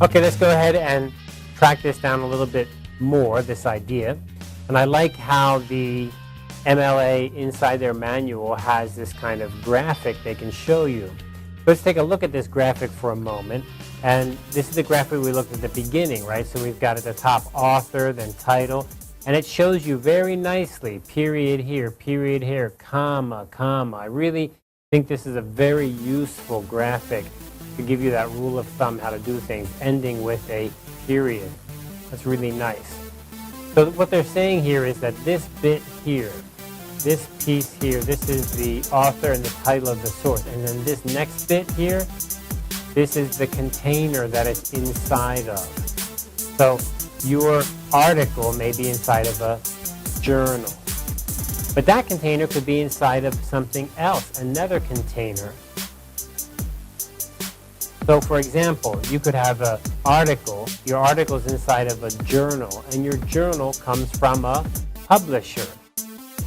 Okay, let's go ahead and track this down a little bit more, this idea. And I like how the MLA inside their manual has this kind of graphic they can show you. Let's take a look at this graphic for a moment. And this is the graphic we looked at the beginning, right? So we've got at the top author, then title. And it shows you very nicely, period here, comma, comma. I really think this is a very useful graphic to give you that rule of thumb how to do things, ending with a period. That's really nice. So what they're saying here is that this bit here, this piece here, this is the author and the title of the source. And then this next bit here, this is the container that it's inside of. So your article may be inside of a journal. But that container could be inside of something else, another container. So for example, you could have an article, your article is inside of a journal, and your journal comes from a publisher.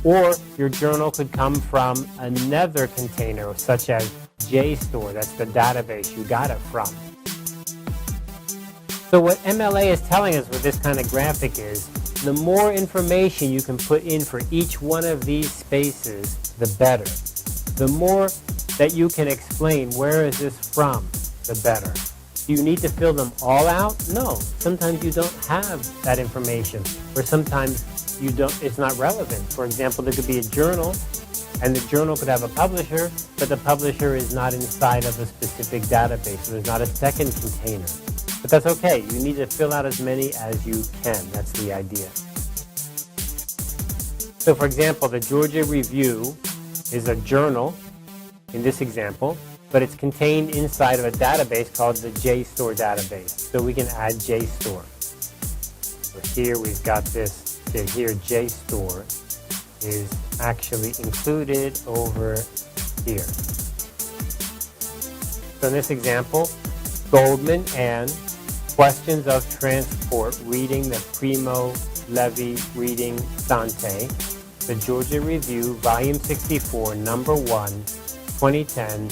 Or your journal could come from another container, such as JSTOR, that's the database you got it from. So what MLA is telling us with this kind of graphic is, the more information you can put in for each one of these spaces, the better. The more that you can explain where is this from, the better. Do you need to fill them all out? No. Sometimes you don't have that information, or sometimes you don't. It's not relevant. For example, there could be a journal, and the journal could have a publisher, but the publisher is not inside of a specific database, so there's not a second container. But that's okay. You need to fill out as many as you can. That's the idea. So for example, the Georgia Review is a journal in this example, but it's contained inside of a database called the JSTOR database. So we can add JSTOR. So here we've got this, here JSTOR is actually included over here. So in this example, Goldman and Questions of Transport, reading the Primo Levi reading Dante, the Georgia Review, Volume 64, Number 1, 2010,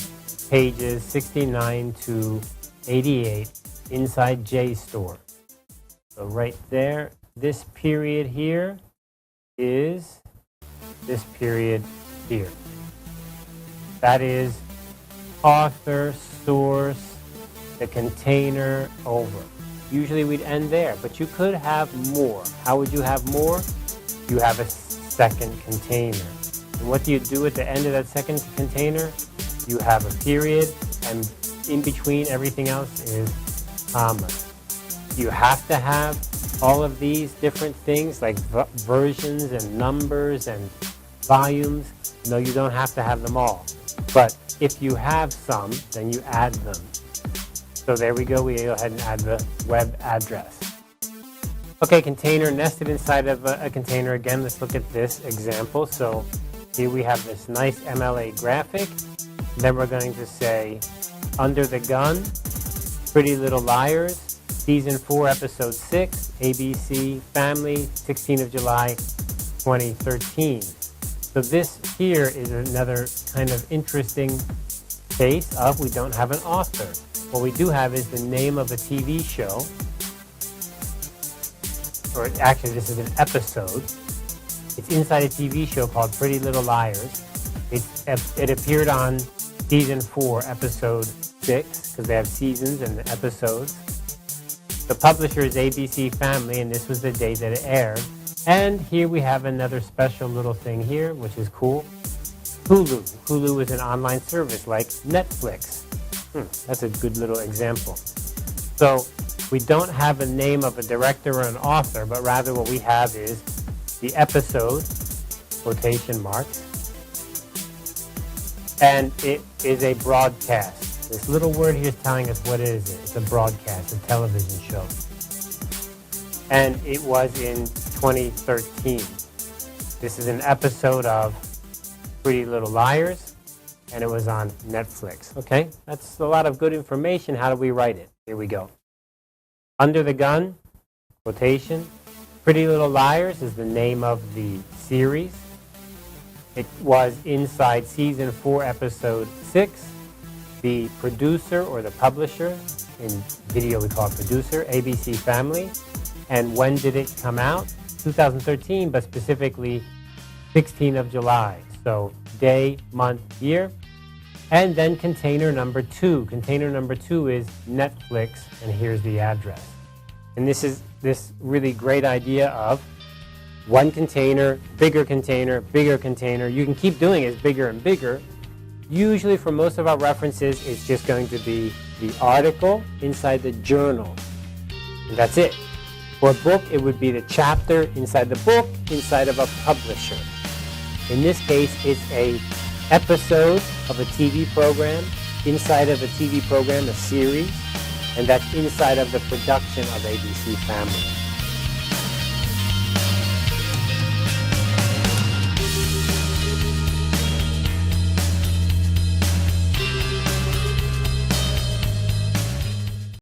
pages 69 to 88, inside JSTOR. So right there, this period here is this period here. That is author, source, the container, over. Usually we'd end there, but you could have more. How would you have more? You have a second container. And what do you do at the end of that second container? You have a period, and in between everything else is commas. You have to have all of these different things like versions and numbers and volumes. No, you don't have to have them all. But if you have some, then you add them. So there we go. We go ahead and add the web address. Okay, container nested inside of a container. Again, let's look at this example. So here we have this nice MLA graphic. Then we're going to say, Under the Gun, Pretty Little Liars, Season 4, Episode 6, ABC Family, 16th of July, 2013. So this here is another kind of interesting case of we don't have an author. What we do have is the name of a TV show, or actually this is an episode. It's inside a TV show called Pretty Little Liars. It appeared on Season 4, Episode 6, because they have seasons and episodes. The publisher is ABC Family, and this was the date that it aired. And here we have another special little thing here, which is cool. Hulu. Hulu is an online service like Netflix. That's a good little example. So we don't have a name of a director or an author, but rather what we have is the episode, quotation marks, and it is a broadcast. This little word here is telling us what it is. It's a broadcast, a television show. And it was in 2013. This is an episode of Pretty Little Liars, and it was on Netflix. Okay, that's a lot of good information. How do we write it? Here we go. Under the Gun, quotation. Pretty Little Liars is the name of the series. It was inside Season 4, Episode 6. The producer or the publisher In video, we call it producer, ABC Family. And when did it come out? 2013, but specifically 16th of July. So day, month, year. And then container number 2. Container number 2 is Netflix, and here's the address. And this is this really great idea of one container, bigger container, bigger container. You can keep doing it, it's bigger and bigger. Usually for most of our references, it's just going to be the article inside the journal. And that's it. For a book, it would be the chapter inside the book, inside of a publisher. In this case, it's an episode of a TV program, inside of a TV program, a series, and that's inside of the production of ABC Family.